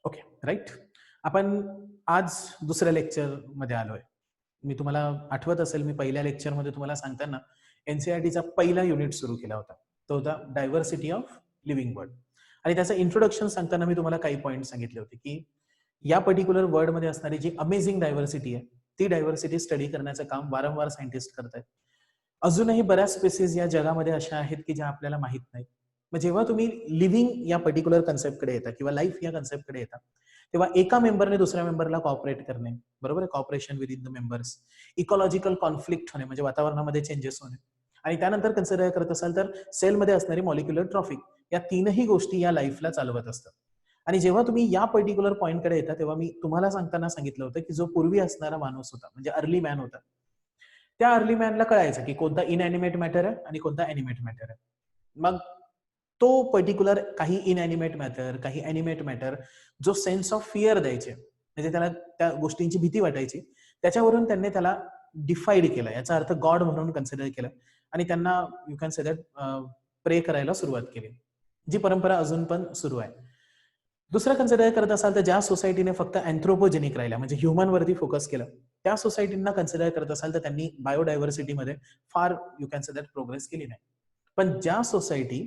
Okay, right. आपण आज दुसऱ्या लेक्चर मध्ये आलोय. मी तुम्हाला आठवत असेल, मी पहिल्या लेक्चरमध्ये तुम्हाला सांगताना एनसीईआरटीचा पहिला युनिट सुरू केला होता. तो होता डायव्हर्सिटी ऑफ लिव्हिंग वर्ड. आणि त्याचं इंट्रोडक्शन सांगताना मी तुम्हाला काही पॉईंट सांगितले होते की या पर्टिक्युलर वर्डमध्ये असणारी जी अमेझिंग डायव्हर्सिटी आहे, ती डायव्हर्सिटी स्टडी करण्याचं काम वारंवार सायंटिस्ट करत आहेत. अजूनही बऱ्याच स्पेसिस या जगामध्ये अशा आहेत की ज्या आपल्याला माहित नाहीत. मग जेव्हा तुम्ही लिव्हिंग या पर्टिक्युलर कन्सेप्टकडे येता किंवा लाईफ या कन्सेप्टकडे येता, तेव्हा एका मेंबरने दुसऱ्या मेंबरला कॉपरेट करणे, बरोबर आहे, cooperation with in the members, ecological conflict होणे म्हणजे वातावरणामध्ये चेंजेस होणे, आणि त्यानंतर कन्सिडर करत असाल तर सेलमध्ये असणारी मॉलिक्युलर ट्रॉफिक, या तीनही गोष्टी या लाईफला चालवत असतात. आणि जेव्हा तुम्ही या पर्टिक्युलर पॉईंटकडे येता तेव्हा मी तुम्हाला सांगताना सांगितलं होतं की जो पूर्वी असणारा माणूस होता म्हणजे अर्ली मॅन होता, त्या अर्ली मॅनला कळायचं की कोणता इनॅनिमेट मॅटर आहे आणि कोणता ॲनिमेट मॅटर आहे. मग तो पर्टिक्युलर काही इनॅनिमेट मॅटर, काही ॲनिमेट मॅटर जो सेन्स ऑफ फिअर द्यायचे, म्हणजे त्याला त्या गोष्टींची भीती वाटायची, त्याच्यावरून त्यांनी त्याला डिफाईड केलं, याचा अर्थ गॉड म्हणून कन्सिडर केलं आणि त्यांना यू कॅन से दॅट प्रे करायला सुरुवात केली, जी परंपरा अजून पण सुरू आहे. दुसरं कन्सिडर करत असाल तर ज्या सोसायटीने फक्त अँथ्रोपोजेनिक राहिल्या म्हणजे ह्युमन वरती फोकस केलं, त्या सोसायटींना कन्सिडर करत असाल तर त्यांनी बायोडायव्हर्सिटीमध्ये फार you can say that progress केली नाही. पण ज्या society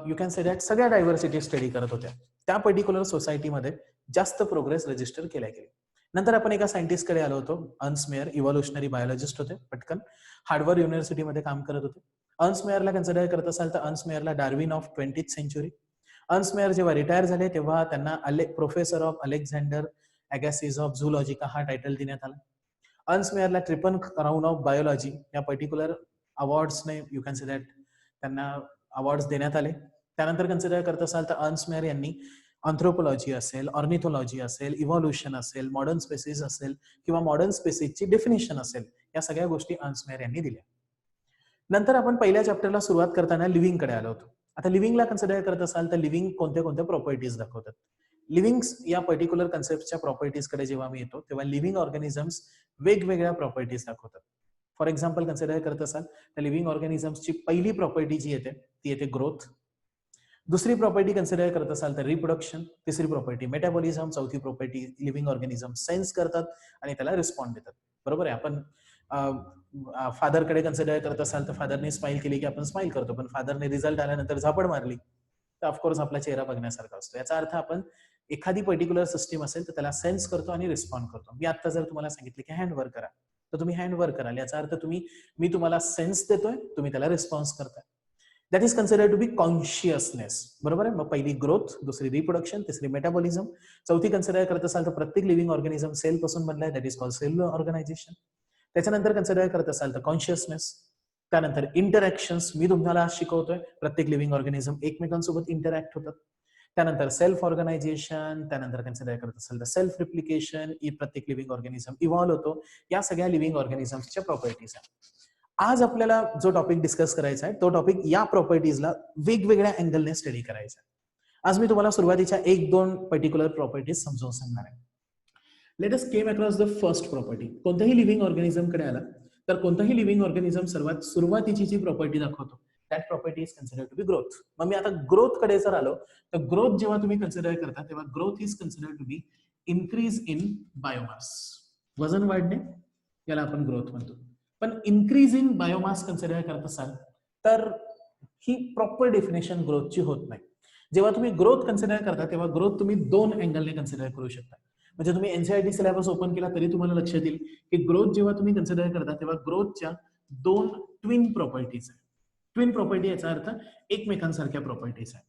you can say that सगळ्या डायव्हर्सिटी स्टडी करत होत्या, त्या पर्टिक्युलर सोसायटीमध्ये जास्त प्रोग्रेस रजिस्टर केल्या गेली. नंतर आपण एका सायंटिस्टकडे आलो होतो, अर्न्स्ट इव्हॉल्युशनरी बायोलॉजिस्ट होते, पटकन हार्वर्ड युनिव्हर्सिटीमध्ये काम करत होते. अर्न्स्ट कन्सिडर करत असाल तर Ernst Darwin of 20th century. Ernst जेव्हा रिटायर झाले तेव्हा त्यांना professor of Alexander Agassiz of zoologica हा टायटल देण्यात आला. Ernst triple crown of biology या पर्टिक्युलर अवॉर्ड्सने यू कॅन से दॅट त्यांना अवॉर्ड्स देण्यात आले. त्यानंतर कन्सिडर करत असाल तर अर्न्स्ट यांनी अँथ्रोपोलॉजी असेल, ऑर्निथोलॉजी असेल, इव्हॉल्युशन असेल, मॉडर्न स्पेसिस असेल किंवा मॉडर्न स्पेसिसची डेफिनेशन असेल, या सगळ्या गोष्टी अर्न्स्ट यांनी दिल्या. नंतर आपण पहिल्या चॅप्टरला सुरुवात करताना लिव्हिंगकडे आलो होतो. आता लिव्हिंगला कन्सिडर करत असाल तर लिव्हिंग कोणत्या कोणत्या प्रॉपर्टीज दाखवतात. लिव्हिंग्स या पर्टिक्युलर कन्सेप्टच्या प्रॉपर्टीजकडे जेव्हा मी येतो तेव्हा लिव्हिंग ऑर्गॅनिझम्स वेगवेगळ्या प्रॉपर्टीज दाखवतात. फॉर एक्झाम्पल कन्सिडर करत असाल तर लिव्हिंग ऑर्गॅनिझम्सची पहिली प्रॉपर्टी जी येते ती येते ग्रोथ. दुसरी प्रॉपर्टी कन्सिडर करत असाल तर रिप्रोडक्शन. तिसरी प्रॉपर्टी मेटाबॉलिझम. चौथी प्रॉपर्टी लिव्हिंग ऑर्गॅनिझम सेन्स करतात आणि त्याला रिस्पॉन्ड देतात. बरोबर आहे. आपण फादरकडे कन्सिडर करत असाल तर फादरने स्माइल केली की आपण स्माइल करतो, पण फादरने रिझल्ट आल्यानंतर झापड मारली तर ऑफकोर्स आपला चेहरा बघण्यासारखा असतो. याचा अर्थ आपण एखादी पर्टिक्युलर सिस्टीम असेल तर त्याला सेन्स करतो आणि रिस्पॉन्ड करतो. मी आता जर तुम्हाला सांगितले की हँड वर करा तर तुम्ही हँड वर कराल, याचा अर्थ मी तुम्हाला सेन्स देतोय, तुम्ही त्याला रिस्पॉन्स करताय. That is considered to be consciousness. बरोबर आहे. मग पहिली ग्रोथ, दुसरी रिप्रोडक्शन, तिसरी मेटाबॉलिझम, चौथी कन्सिडर करत असाल तर प्रत्येक लिव्हिंग ऑर्गॅनिझम सेल पासून बनलाय, that is called cellular organisation. त्याच्यानंतर कन्सिडर करत असाल तर कॉन्शियसनेस. त्यानंतर इंटरॅक्शन्स, मी तुम्हाला शिकवतोय प्रत्येक लिव्हिंग ऑर्गॅनिझम एकमेकांसोबत इंटरॅक्ट होतात. त्यानंतर सेल्फ ऑर्गनायझेशन. त्यानंतर कन्सिडर करत असाल तर सेल्फ रिप्लिकेशन, प्रत्येक लिव्हिंग ऑर्गॅनिझम इव्हॉल्व होतो. या सगळ्या लिव्हिंग ऑर्गॅनिझम्सच्या प्रॉपर्टीज आहेत. आज आपल्याला जो टॉपिक डिस्कस करायचा आहे तो टॉपिक या प्रॉपर्टीजला वेगवेगळ्या अँगलने स्टडी करायचा आहे. आज मी तुम्हाला सुरुवातीच्या 1-2 पर्टिक्युलर प्रॉपर्टीज समजावून सांगणार आहे. Let us came across the first property. कोणत्याही लिव्हिंग ऑर्गॅनिझम कडे आला तर कोणताही लिव्हिंग ऑर्गॅनिझम सर्वात सुरुवातीची जी प्रॉपर्टी दाखवतो that property is consider to be growth. मग मी आता ग्रोथ कडे जर आलो तर ग्रोथ जेव्हा तुम्ही कन्सिडर करता तेव्हा growth is consider to be increase in biomass. वजन वाढणे याला आपण ग्रोथ म्हणतो. पण इन्क्रीज इन बायोमास कन्सिडर करत असाल तर ही प्रॉपर डेफिनेशन ग्रोथची होत नाही. जेव्हा तुम्ही ग्रोथ कन्सिडर करता तेव्हा ग्रोथ तुम्ही 2 अँगलने कन्सिडर करू शकता. म्हणजे तुम्ही एनसीईआरटी सिलेबस ओपन केला तरी तुम्हाला लक्षात येईल की ग्रोथ जेव्हा तुम्ही कन्सिडर करता तेव्हा ग्रोथच्या 2 ट्विन प्रॉपर्टीज आहेत. ट्विन प्रॉपर्टी याचा अर्थ एकमेकांसारख्या प्रॉपर्टीज आहेत.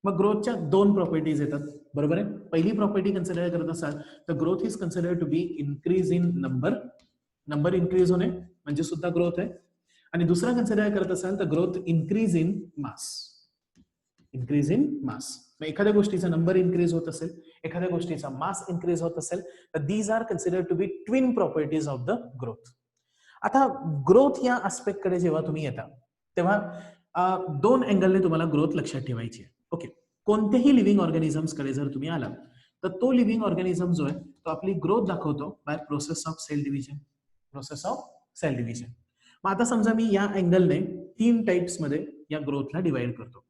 मग ग्रोथच्या 2 प्रॉपर्टीज येतात. बरोबर आहे. पहिली प्रॉपर्टी कन्सिडर करत असाल तर growth is consider to be increase in number. Number increase होणे म्हणजे सुद्धा ग्रोथ आहे. आणि दुसरा कन्सिडर करत असाल तर growth increase in mass. Increase in mass. एखाद्या गोष्टीचा नंबर इन्क्रीज होत असेल, एखाद्या गोष्टीचा मास इन्क्रीज होत असेल तर these are considered to be twin properties of the growth. आता ग्रोथ या आस्पेक्ट कडे जेव्हा तुम्ही येता तेव्हा 2 अँगलने तुम्हाला ग्रोथ लक्षात ठेवायची आहे. ओके. कोणत्याही लिव्हिंग ऑर्गॅनिझम्स कडे जर तुम्ही आला तर तो लिव्हिंग ऑर्गॅनिझम जो आहे तो आपली ग्रोथ दाखवतो by process of cell division. Process of cell division. मग आता समजा मी या अँगलने 3 टाइप्स मध्ये या ग्रोथला डिवाइड करतो.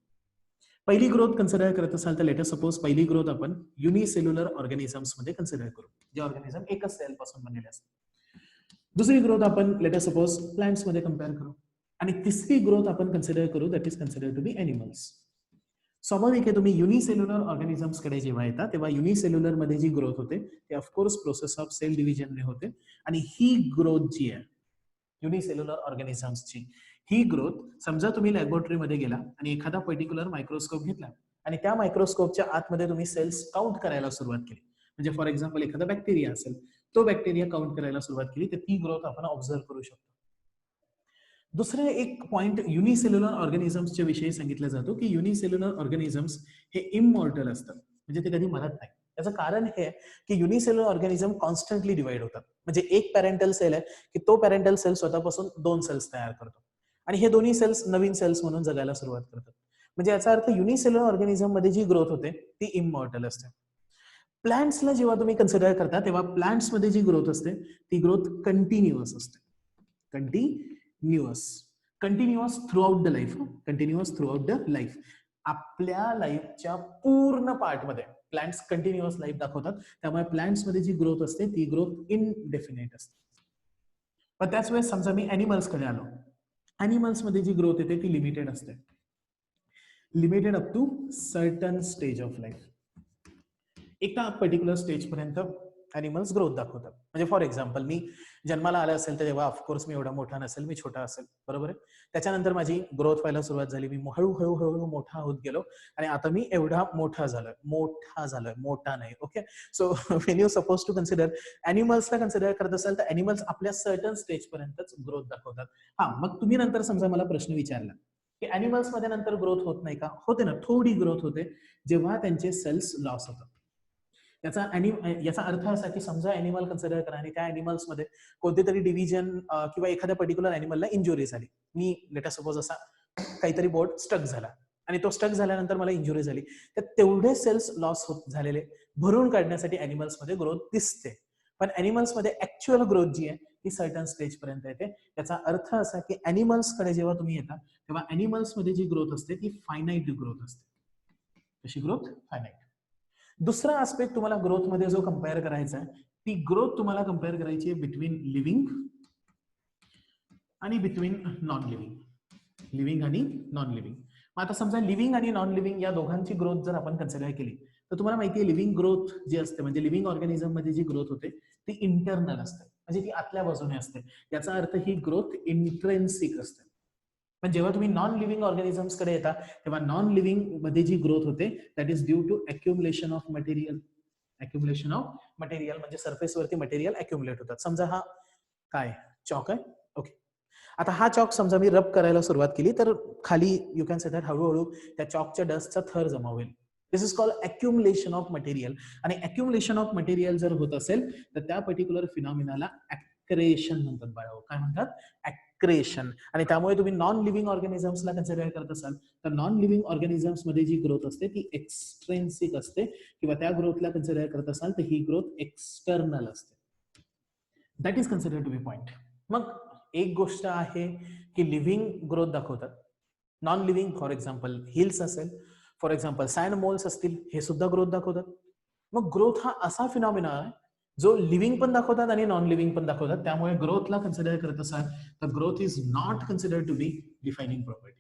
पहिली ग्रोथ कन्सिडर करत असाल तर लेट अस सपोज पहिली ग्रोथ आपण युनिसेल्युलर ऑर्गॅनिझम्स मध्ये कन्सिडर करू, जे ऑर्गॅनिझम एकच सेल पासून बनलेले असतात. दुसरी ग्रोथ आपण लेट अस सपोज प्लांट्स मध्ये कम्पेअर करू, आणि तिसरी ग्रोथ आपण कन्सिडर करू that is consider to be animals. स्वाभाविक आहे, तुम्ही युनिसेल्युलर ऑर्गॅनिझम्स कडे जेव्हा येता तेव्हा युनिसेल्युलर मध्ये जी ग्रोथ होते ती ऑफकोर्स प्रोसेस ऑफ सेल डिव्हिजनने होते, आणि ही ग्रोथ जी आहे युनिसेल्युलर ऑर्गॅनिझम्सची, ही ग्रोथ समजा तुम्ही लॅबोरेटरीमध्ये गेला आणि एखादा पर्टिक्युलर मायक्रोस्कोप घेतला आणि त्या मायक्रोस्कोपच्या आतमध्ये तुम्ही सेल्स काउंट करायला सुरुवात केली, म्हणजे फॉर एक्झाम्पल एखादा बॅक्टेरिया असेल, तो बॅक्टेरिया काउंट करायला सुरुवात केली, तर ती ग्रोथ आपण ऑब्झर्व करू शकतो. दुसरे एक पॉइंट युनिसेल्युलर ऑर्गॅनिझम्सच्या विषयी सांगितलं जातो की युनिसेल्युलर ऑर्गॅनिझम्स हे इमॉर्टल असतात, म्हणजे ते कधी मरत नाही. त्याचं कारण हे की युनिसेल्युलर ऑर्गॅनिझम कॉन्स्टंटली डिवाइड होतात, म्हणजे एक पॅरेंटल सेल आहे की तो पॅरेंटल सेल स्वतःपासून 2 सेल्स तयार करतो आणि हे दोन्ही सेल्स नवीन सेल्स म्हणून जगायला सुरुवात करतात. म्हणजे याचा अर्थ युनिसेल्युलर ऑर्गॅनिझम मध्ये जी ग्रोथ होते ती इमॉर्टल असते. प्लांट्सला जेव्हा तुम्ही कन्सिडर करता तेव्हा प्लांट्स मध्ये जी ग्रोथ असते ती ग्रोथ कंटिन्युअस असते. Continuous through out the life, continuous through out the life. आपल्या लाईफच्या पूर्ण पार्टमध्ये प्लांट्स कंटिन्युअस लाईफ दाखवतात, त्यामुळे प्लांट्स मध्ये जी ग्रोथ असते ती ग्रोथ इनडेफिनेट असते. पण त्याच वेळेस समजा मी अॅनिमल्स कडे आलो, अॅनिमल्स मध्ये जी ग्रोथ येते ती लिमिटेड असते, limited up to certain stage of life. एका पर्टिक्युलर स्टेज पर्यंत अॅनिमल्स ग्रोथ दाखवतात. म्हणजे फॉर एक्झाम्पल मी जन्माला आला असेल तर तेव्हा ऑफकोर्स मी एवढा मोठा नसेल, मी छोटा असेल, बरोबर आहे. त्याच्यानंतर माझी ग्रोथ व्हायला सुरुवात झाली, मी हळूहळू हळूहळू मोठा होत गेलो आणि आता मी एवढा मोठा झालोय, मोठा नाही. Okay, so when you suppose to consider अॅनिमल्सला कन्सिडर करत असाल तर अॅनिमल्स आपल्या सर्टन स्टेज पर्यंतच ग्रोथ दाखवतात. हा, मग तुम्ही नंतर समजा मला प्रश्न विचारला की अॅनिमल्स मध्ये नंतर ग्रोथ होत नाही का? होते ना, थोडी ग्रोथ होते जेव्हा त्यांचे सेल्स लॉस होतात. याचा अर्थ असा की समजा अॅनिमल कन्सिडर करा आणि त्या अॅनिमल्समध्ये कोणतेतरी डिव्हिजन किंवा एखाद्या पर्टिक्युलर अॅनिमलला इंजुरी झाली. मी लेट अस सपोज असा काहीतरी बोर्ड स्टक झाला आणि तो स्टक झाल्यानंतर मला इंजुरी झाली, तर तेवढे सेल्स लॉस होत झालेले भरून काढण्यासाठी अॅनिमल्समध्ये ग्रोथ दिसते. पण अॅनिमल्समध्ये ऍक्च्युअल ग्रोथ जी आहे ती सर्टन स्टेज पर्यंत येते. याचा अर्थ असा की अॅनिमल्सकडे जेव्हा तुम्ही येता तेव्हा अॅनिमल्समध्ये जी ग्रोथ असते ती फायनाईट ग्रोथ असते. कशी ग्रोथ? फायनाईट. दुसरा आस्पेक्ट तुम्हाला ग्रोथ मध्ये जो कम्पेअर करायचा आहे, ती ग्रोथ तुम्हाला कम्पेअर करायची आहे बिटवीन लिव्हिंग आणि बिटवीन नॉन लिव्हिंग. लिव्हिंग आणि नॉन लिव्हिंग. मग आता समजा लिव्हिंग आणि नॉन लिव्हिंग या दोघांची ग्रोथ जर आपण कन्सिडर केली तर तुम्हाला माहिती आहे लिव्हिंग ग्रोथ जी असते म्हणजे लिव्हिंग ऑर्गॅनिझम मध्ये जी ग्रोथ होते ती इंटरनल असते, म्हणजे ती आतल्या बाजूने असते. याचा अर्थ ही ग्रोथ इंट्रेन्सिक असते. पण जेव्हा तुम्ही नॉन लिव्हिंग ऑर्गॅनिझम्स कडे येता तेव्हा नॉन लिव्हिंग मध्ये जी ग्रोथ होते that is due to accumulation of material. Accumulation of material म्हणजे सरफेसवरती मटेरियल अक्युमुलेट होतात. समजा हा काय चॉक आहे, ओके. आता हा चॉक समजा मी रब करायला सुरुवात केली तर खाली यू कॅन से दॅट हळूहळू त्या चॉकच्या डस्टचा थर जमा होईल. This is called accumulation of material. आणि अक्युमुलेशन ऑफ मटेरियल जर होत असेल तर त्या पर्टिक्युलर फिनॉमिनाला ऍक्रेशन म्हणतात. बाळा काय म्हणतात? ऍक्रेशन. आणि त्यामुळे तुम्ही नॉन लिव्हिंग ऑर्गॅनिझम्सला कन्सिडर करत असाल तर नॉन लिव्हिंग ऑर्गॅनिझम्स मध्ये जी ग्रोथ असते ती एक्सट्रेन्सिक असते, किंवा त्या ग्रोथला कन्सिडर करत असाल तर ही ग्रोथ एक्सटर्नल असते. That is consider to be point. मग एक गोष्ट आहे की लिव्हिंग ग्रोथ दाखवतात, non living for example hills असेल, फॉर एक्झाम्पल सँड मोल्स असतील, हे सुद्धा ग्रोथ दाखवतात. मग ग्रोथ हा असा फिनॉमिना आहे जो लिव्हिंग पण दाखवतात आणि नॉन लिव्हिंग पण दाखवतात. त्यामुळे ग्रोथला कन्सिडर करत असाल तर growth is not consider to be defining property.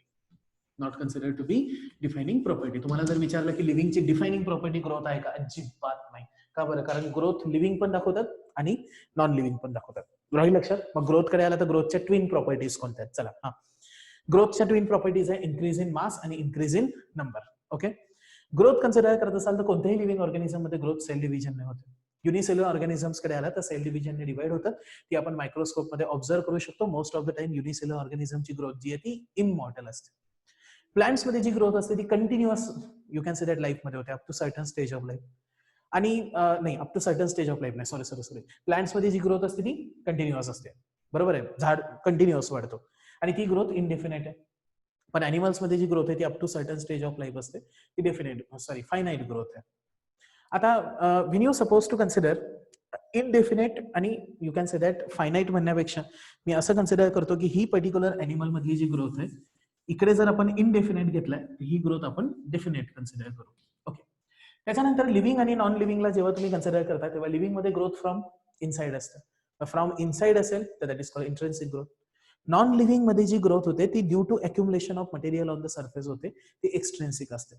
Not consider to be defining property. तुम्हाला जर विचारलं की लिव्हिंगची डिफाइनिंग प्रॉपर्टी ग्रोथ आहे का? अजिबात नाही. का बरं? कारण ग्रोथ लिव्हिंग पण दाखवतात आणि नॉन लिव्हिंग पण दाखवतात. राहील लक्षात. मग ग्रोथ कडे आला तर ग्रोथच्या ट्विन प्रॉपर्टीज कोणत्या आहेत? चला, हा, ग्रोथच्या ट्विन प्रॉपर्टीज आहे इन्क्रीज इन मास आणि increase in number. Okay, growth consider करत असाल तर कोणत्याही लिव्हिंग ऑर्गॅनिझम मध्ये ग्रोथ सेल डिव्हिजन होते. युनिसेल्युलर ऑर्गॅनिझम्स कडे आला तर सेल डिव्हिजनने डिवाइड होतात. ती आपण मायक्रोस्कोप मध्ये ऑब्झर्व करू शकतो. Most of the time unicellular ऑर्गॅनिझमची ग्रोथ जी आहे ती इमॉर्टल असते. प्लांट्स मध्ये जी ग्रोथ असते ती continuous you can say that life मध्ये होते up to certain stage of life. आणि नाही, up to certain stage of life नाही, सॉरी. प्लांट्स मध्ये जी ग्रोथ असते ती कंटिन्युअस असते, बरोबर आहे. झाड कंटिन्युअस वाढतो आणि ती ग्रोथ इनडेफिनेट आहे. पण अॅनिमल्स मध्ये जी ग्रोथ आहे ती up to certain stage of life असते, ती फायनाईट ग्रोथ आहे. आता when you suppose to consider indefinite आणि you can say that finite म्हणण्यापेक्षा मी असं कन्सिडर करतो की ही पर्टिक्युलर अॅनिमल मधली जी ग्रोथ आहे इकडे जर आपण इनडेफिनेट घेतलाय ही ग्रोथ आपण डेफिनेट कन्सिडर करू. ओके. त्याच्यानंतर लिव्हिंग आणि नॉन लिव्हिंगला जेव्हा तुम्ही कन्सिडर करता तेव्हा लिव्हिंग मध्ये ग्रोथ फ्रॉम इनसाइड असतं. फ्रॉम इनसाइड असेल तर that is called intrinsic growth. Non living मध्ये जी ग्रोथ होते ती due to accumulation of material on the surface होते, ती एक्सट्रिन्सिक असते.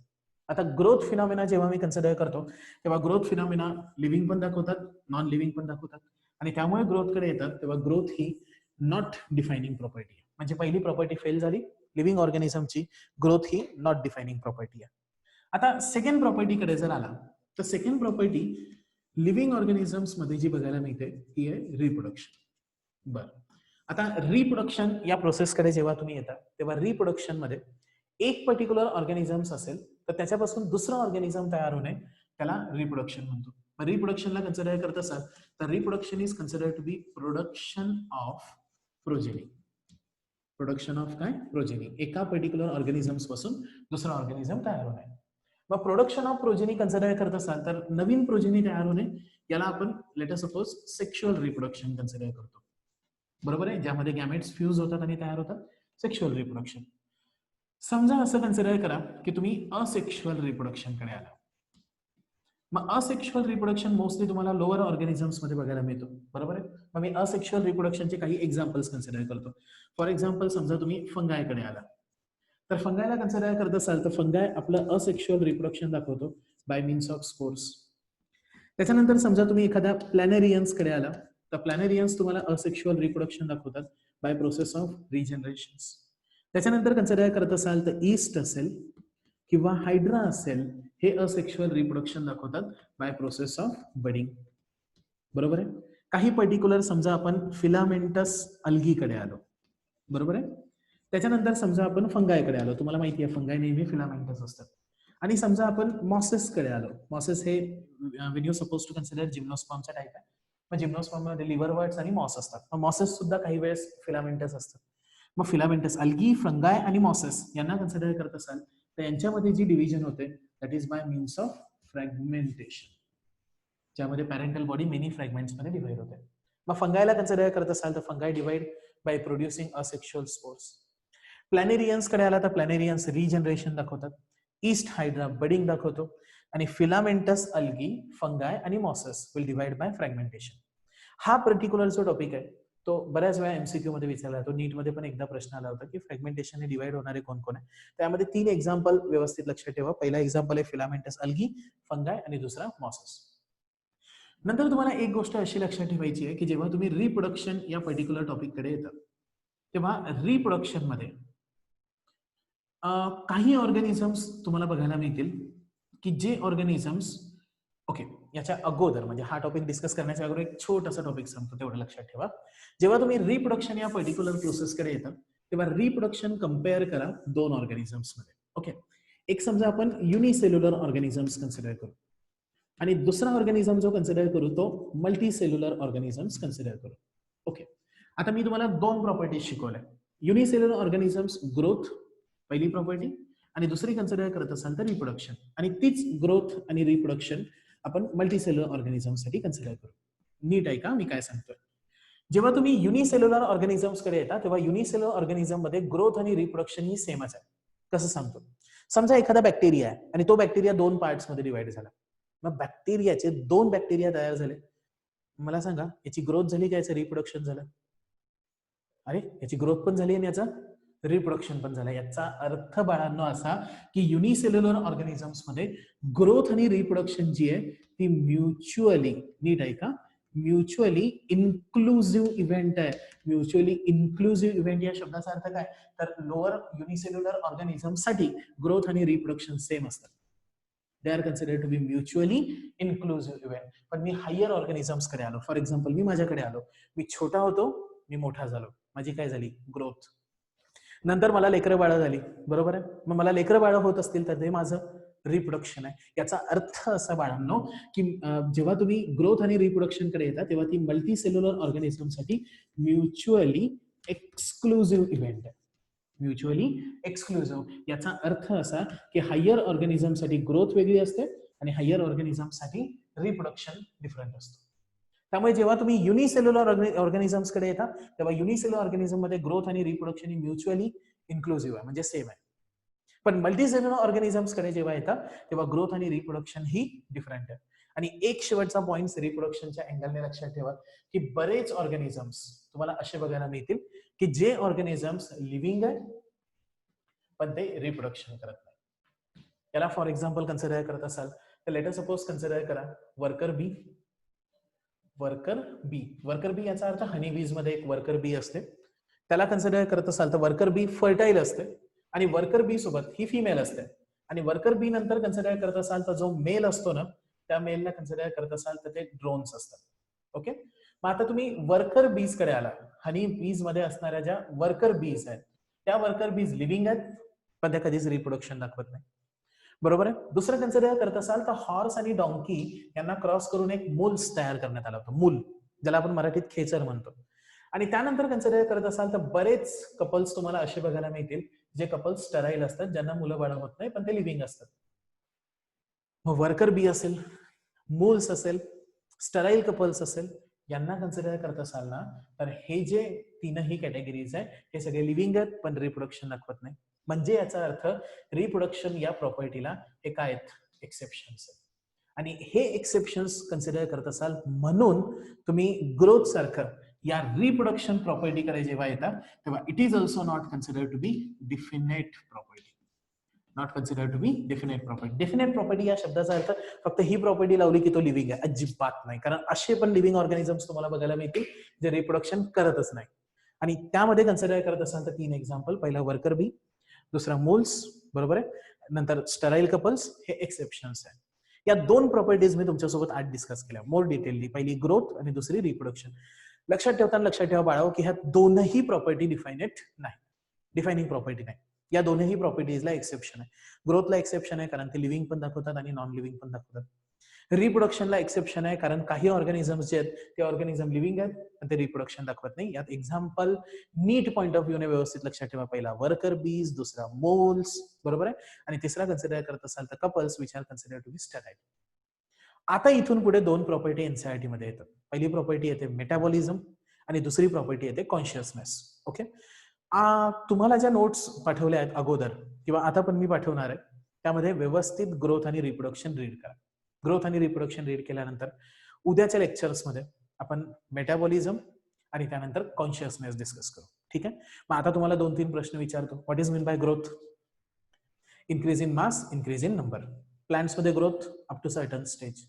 आता ग्रोथ फिनॉमिना जेव्हा मी कन्सिडर करतो तेव्हा ग्रोथ फिनॉमिना लिव्हिंग पण दाखवतात, नॉन लिव्हिंग पण दाखवतात, आणि त्यामुळे ग्रोथकडे येतात तेव्हा ग्रोथ ही नॉट डिफायनिंग प्रॉपर्टी आहे. म्हणजे पहिली प्रॉपर्टी फेल झाली, लिव्हिंग ऑर्गॅनिझमची ग्रोथ ही नॉट डिफायनिंग प्रॉपर्टी आहे. आता सेकंड प्रॉपर्टीकडे जर आला तर सेकंड प्रॉपर्टी लिव्हिंग ऑर्गॅनिझम्स मध्ये जी बघायला मिळते ती आहे रिप्रोडक्शन. बरं, आता रिप्रोडक्शन या प्रोसेसकडे जेव्हा तुम्ही येता तेव्हा रिप्रोडक्शन मध्ये एक पर्टिक्युलर ऑर्गॅनिझम्स असेल तर त्याच्यापासून दुसरं ऑर्गॅनिझम तयार होणे त्याला रिप्रोडक्शन म्हणतो. रिप्रोडक्शनला कन्सिडर करत असाल तर reproduction is consider to be production of progeny. Production of काय? प्रोजेनी. एका पर्टिक्युलर ऑर्गॅनिझम्स पासून दुसरा ऑर्गॅनिझम तयार होणे. मग प्रोडक्शन ऑफ प्रोजेनी कन्सिडर करत असाल तर नवीन प्रोजेनी तयार होणे याला आपण let us suppose sexual reproduction consider करतो. बरोबर आहे, ज्यामध्ये गॅमेट्स फ्यूज होतात आणि तयार होतात, सेक्शुअल रिप्रोडक्शन. समजा असं कन्सिडर करा की तुम्ही असेक्शुअल रिप्रोडक्शन कडे आला. मग असेक्शुअल रिप्रोडक्शन मोस्टली तुम्हाला लोअर ऑर्गॅनिझम्स मध्ये बघायला मिळतो. बरोबर आहे. मग मी असेक्शुअल रिप्रोडक्शनचे काही एक्झाम्पल्स कन्सिडर करतो. फॉर एक्झाम्पल समजा तुम्ही फंगायकडे आला तर फंगायला कन्सिडर करत असाल तर फंगाय आपलं असेक्शुअल रिप्रोडक्शन दाखवतो बाय मीन्स ऑफ स्पोर्स. त्याच्यानंतर समजा तुम्ही एखाद्या प्लॅनेरियन्स कडे आला तर प्लॅनेरियन्स तुम्हाला असेक्शुअल रिप्रोडक्शन दाखवतात बाय प्रोसेस ऑफ रिजनरेशन. त्याच्यानंतर कन्सिडर करत असाल तर ईस्ट असेल किंवा हायड्रा असेल, हे असेक्शुअल रिप्रोडक्शन दाखवतात बाय प्रोसेस ऑफ बडिंग. बरोबर आहे. काही पर्टिक्युलर समजा आपण फिलामेंटस अल्गीकडे आलो. बरोबर आहे. त्याच्यानंतर समजा आपण फंगायकडे आलो. तुम्हाला माहिती आहे फंगाय नेहमी फिलामेंटस असतात. आणि समजा आपण मॉसेसकडे आलो. मॉसेस हे when you suppose to consider जिम्नोस्पर्मचा टाईप आहे. मग जिम्नोस्पर्म मध्ये लिव्हरवर्ड्स आणि मॉस असतात. मग मॉसेस सुद्धा काही वेळेस फिलामेंटस असतात. मग फिलामेंटस अल्गी, फंगाय आणि मॉसेस यांना कन्सिडर करत असाल तर यांच्यामध्ये जी डिव्हिजन होते that is by means of fragmentation, ज्यामध्ये पॅरेंटल बॉडी मेनी फ्रॅगमेंट्स मध्ये डिव्हाइड होते. मग फंगायला कन्सिडर करत असाल तर fungi divide by producing asexual spores. Planarians कडे आला तर प्लॅनेरियन्स रिजनरेशन दाखवतात. ईस्ट हायड्रा बडिंग दाखवतो आणि फिलामेंटस अल्गी, फंगाय आणि mosses will divide by fragmentation. हा पर्टिक्युलर जो टॉपिक आहे तो बऱ्याच वेळा एमसीक्यू मध्ये विचारला जातो. नीट मध्ये पण एकदा प्रश्न आला होता की फ्रॅगमेंटेशन डिवाइड होणारे कोण कोण आहे. त्यामध्ये 3 एक्झाम्पल व्यवस्थित लक्षात ठेवा. पहिला एक्झाम्पल आहे फिलामेंटस अल्गी, फंगाय आणि दुसरा मॉसेस. नंतर तुम्हाला एक गोष्ट अशी लक्षात ठेवायची आहे की जेव्हा तुम्ही रिप्रोडक्शन या पर्टिक्युलर टॉपिक कडे येतात तेव्हा रिप्रोडक्शन मध्ये काही ऑर्गॅनिझम्स तुम्हाला बघायला मिळतील की जे ऑर्गॅनिझम्स, ओके, याच्या अगोदर म्हणजे हा टॉपिक डिस्कस करण्याच्या अगोदर एक छोटासा टॉपिक सांगतो, तेवढं लक्षात ठेवा. जेव्हा तुम्ही रिप्रोडक्शन या पर्टिक्युलर प्रोसेसकडे येतात तेव्हा रिप्रोडक्शन कम्पेअर करा 2 ऑर्गॅनिझम्स मध्ये. ओके, एक समजा आपण युनिसेल्युलर ऑर्गॅनिझम्स कन्सिडर करू आणि दुसरा ऑर्गॅनिझम जो कन्सिडर करू तो मल्टीसेल्युलर ऑर्गॅनिझम्स कन्सिडर करू. ओके, आता मी तुम्हाला 2 प्रॉपर्टीज शिकवल्या. युनिसेल्युलर ऑर्गॅनिझम्स ग्रोथ पहिली प्रॉपर्टी आणि दुसरी कन्सिडर करत असाल तर रिप्रोडक्शन, आणि तीच ग्रोथ आणि रिप्रोडक्शन आपण मल्टीसेल्युलर ऑर्गॅनिझम साठी कन्सिडर करू. नीट आहे का मी काय सांगतोय. जेव्हा तुम्ही युनिसेल्युलर ऑर्गॅनिझम्स कडे येता तेव्हा युनिसेल्युलर ऑर्गॅनिझम मध्ये ग्रोथ आणि रिप्रोडक्शन ही सेमच आहे. कसं सांगतो, समजा एखादा बॅक्टेरिया आहे आणि तो बॅक्टेरिया 2 पार्ट्स मध्ये डिवाइड झाला. मग बॅक्टेरियाचे 2 बॅक्टेरिया तयार झाले. मला सांगा याची ग्रोथ झाली का याचं रिप्रोडक्शन झालं? अरे याची ग्रोथ पण झाली आणि याचा रिप्रोडक्शन पण झालं. याचा अर्थ बाळांनो असा की युनिसेल्युलर ऑर्गॅनिझम्स मध्ये ग्रोथ आणि रिप्रोडक्शन जी आहे ती म्युच्युअली, नीट आहे का, म्युच्युअली इन्क्लुझिव्ह इव्हेंट आहे. म्युच्युअली इन्क्लुझिव्ह इव्हेंट या शब्दाचा अर्थ काय, तर लोअर युनिसेल्युलर ऑर्गॅनिझम साठी ग्रोथ आणि रिप्रोडक्शन सेम असतात. They are considered to be mutually inclusive event. पण मी हायर ऑर्गॅनिझम्स कडे आलो. फॉर एक्झाम्पल मी माझ्याकडे आलो, मी छोटा होतो, मी मोठा झालो, माझी काय झाली ग्रोथ. नंतर मला लेकरं बाळं झाली. बरोबर आहे. मग मला लेकरं बाळं होत असतील तर ते माझं रिप्रोडक्शन आहे. याचा अर्थ असा बाळांनो की जेव्हा तुम्ही ग्रोथ आणि रिप्रोडक्शन कडे येता तेव्हा ती मल्टी सेल्युलर ऑर्गॅनिझम साठी म्युच्युअली एक्सक्लुझिव्ह इव्हेंट आहे. म्युच्युअली एक्सक्लुझिव्ह याचा अर्थ असा की हायर ऑर्गॅनिझम साठी ग्रोथ वेगळी असते आणि हायर ऑर्गॅनिझम साठी रिप्रोडक्शन डिफरंट असतो. त्यामुळे जेव्हा तुम्ही युनिसेल्युलर ऑर्गॅनिझम्स कडे येता तेव्हा युनिसेल्युलर ऑर्गॅनिझम मध्ये ग्रोथ आणि रिप्रोडक्शन ही म्युच्युअली इन्क्लुझिव्ह आहे म्हणजे सेम आहे. पण मल्टीसेल्युलर ऑर्गॅनिझम्स कडे जेव्हा येतात तेव्हा ग्रोथ आणि रिप्रोडक्शन ही डिफरंट आहे. आणि एक शेवटचा पॉइंट रिप्रोडक्शनच्या अँगलने लक्षात ठेवा की बरेच ऑर्गॅनिझम्स तुम्हाला असे बघायला मिळतील की जे ऑर्गॅनिझम्स लिव्हिंग आहे पण ते रिप्रोडक्शन करत नाही. याला फॉर एक्झाम्पल कन्सिडर करत असाल तर लेटर सपोज कन्सिडर करा वर्कर बी. वर्कर बी याचा अर्थ हनी बीज मध्ये एक वर्कर बी असते. त्याला कन्सिडर करत असाल तर वर्कर बी फर्टाईल असते आणि वर्कर बी सोबत ही फिमेल असते. आणि वर्कर बी नंतर कन्सिडर करत असाल तर जो मेल असतो ना त्या मेलला कन्सिडर करत असाल तर ते ड्रोन्स असतात. ओके, मग आता तुम्ही वर्कर बीज कडे आला. हनी बीज मध्ये असणाऱ्या ज्या वर्कर बीज आहेत त्या वर्कर बीज लिव्हिंग आहेत पण त्या कधीच रिप्रोडक्शन दाखवत नाही. बरोबर आहे. दुसरं कन्सिडर करत असाल तर हॉर्स आणि डॉंकी यांना क्रॉस करून एक मूल्स तयार करण्यात आलं होतं. मूल ज्याला आपण मराठीत खेचर म्हणतो. आणि त्यानंतर कन्सिडर करत असाल तर बरेच कपल्स तुम्हाला असे बघायला मिळतील जे कपल्स स्टराईल असतात, ज्यांना मुलं बाळ होत नाही पण ते लिव्हिंग असतात. मग वर्कर बी असेल, मूल्स असेल, स्टराईल कपल्स असेल, यांना कन्सिडर करत असाल ना तर हे जे तीनही कॅटेगरीज आहे हे सगळे लिव्हिंग आहेत पण रिप्रोडक्शन दाखवत नाही. म्हणजे याचा अर्थ रिप्रोडक्शन या प्रॉपर्टीला हे काय आहेत, एक्सेप्शन्स आहेत. आणि हे एक्सेप्शन्स कन्सिडर करत असाल म्हणून तुम्ही ग्रोथ सारखं या रिप्रोडक्शन प्रॉपर्टीकडे जेव्हा येतात तेव्हा it is also not consider to be definite property. Not consider to be definite property. Definite property या शब्दाचा अर्थ फक्त ही प्रॉपर्टी लावली की तो लिव्हिंग आहे अजिबात नाही. कारण असे पण लिव्हिंग ऑर्गॅनिझम्स तुम्हाला बघायला मिळतील जे रिप्रोडक्शन करतच नाही. आणि त्यामध्ये कन्सिडर करत असाल तर 3 एक्झाम्पल. पहिला वर्कर बी, दुसरा मोल्स, बरोबर आहे, नंतर स्टराईल कपल्स, हे एक्सेप्शन्स आहे. या 2 प्रॉपर्टीज मी तुमच्यासोबत आज डिस्कस केल्या मोर डिटेलली. पहिली ग्रोथ आणि दुसरी रिप्रोडक्शन. लक्षात ठेवताना लक्षात ठेवा बाळाओ की ह्या दोनही प्रॉपर्टी डिफाइनेट नाही, डिफाइनिंग प्रॉपर्टी नाही. या दोन्ही प्रॉपर्टीजला एक्सेप्शन आहे. ग्रोथला एक्सेप्शन आहे कारण ते लिव्हिंग पण दाखवतात आणि नॉन लिव्हिंग पण दाखवतात. रिप्रोडक्शनला एक्सेप्शन आहे कारण काही ऑर्गॅनिझम्स जे आहेत ते ऑर्गॅनिझम लिव्हिंग आहेत पण ते रिप्रोडक्शन दाखवत नाही. यात एक्झाम्पल नीट पॉईंट ऑफ व्ह्यूने व्यवस्थित लक्षात ठेवा. पहिला वर्कर बीज, दुसरा मोल्स, बरोबर आहे, आणि तिसरा कन्सिडर करत असाल तर couples which are consider to be sterile. आता इथून पुढे 2 प्रॉपर्टी एनसीईआरटी मध्ये येतात. पहिली प्रॉपर्टी येते मेटाबॉलिझम आणि दुसरी प्रॉपर्टी येते कॉन्शियसनेस. ओके, तुम्हाला ज्या नोट्स पाठवल्या आहेत अगोदर किंवा आता पण मी पाठवणार आहे त्यामध्ये व्यवस्थित ग्रोथ आणि रिप्रोडक्शन रीड करा. ग्रोथ आणि रिप्रोडक्शन रीड केल्यानंतर उद्याच्या लेक्चर्समध्ये आपण मेटाबॉलिझम आणि त्यानंतर कॉन्शियसनेस डिस्कस करू. ठीक आहे. मग आता तुम्हाला 2-3 प्रश्न विचारतो. What is mean by growth? Increase in mass, increase in number. Plants मध्ये growth up to certain stage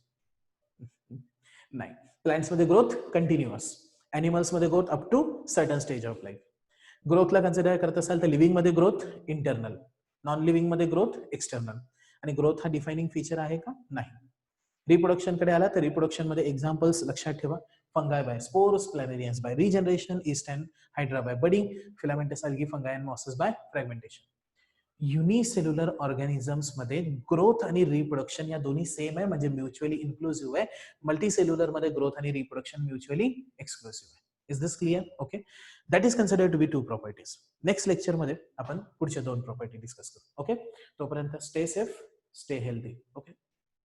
नाही. प्लांट्स मध्ये ग्रोथ कंटिन्युअस. एनिमल्स मध्ये growth up to certain stage of life. ग्रोथला कन्सिडर करत असाल तर लिव्हिंग मध्ये ग्रोथ इंटरनल, नॉन लिव्हिंग मध्ये ग्रोथ एक्सटर्नल. आणि ग्रोथ हा डिफाइनिंग फीचर आहे का? नाही. रिप्रोडक्शन कडे आला तर रिप्रोडक्शन मध्ये एक्झाम्पल्स लक्षात ठेवा. Fungi by spores, planarians by regeneration, yeast and hydra by budding, filamentous algae, fungi and mosses by fragmentation. Unicellular organisms मध्ये ग्रोथ आणि रिप्रोडक्शन या दोन्ही सेम आहे म्हणजे म्युच्युअली इन्क्लुसिव्ह आहे. मल्टीसेल्युलर मध्ये ग्रोथ आणि रिप्रोडक्शन म्युच्युअली एक्सक्लुसिव्ह आहे. Is this clear? Okay, that is considered to be 2 properties. Next lecture मध्ये आपण पुढच्या 2 प्रॉपर्टी डिस्कस करू. ओके, तोपर्यंत stay safe, stay healthy. Okay.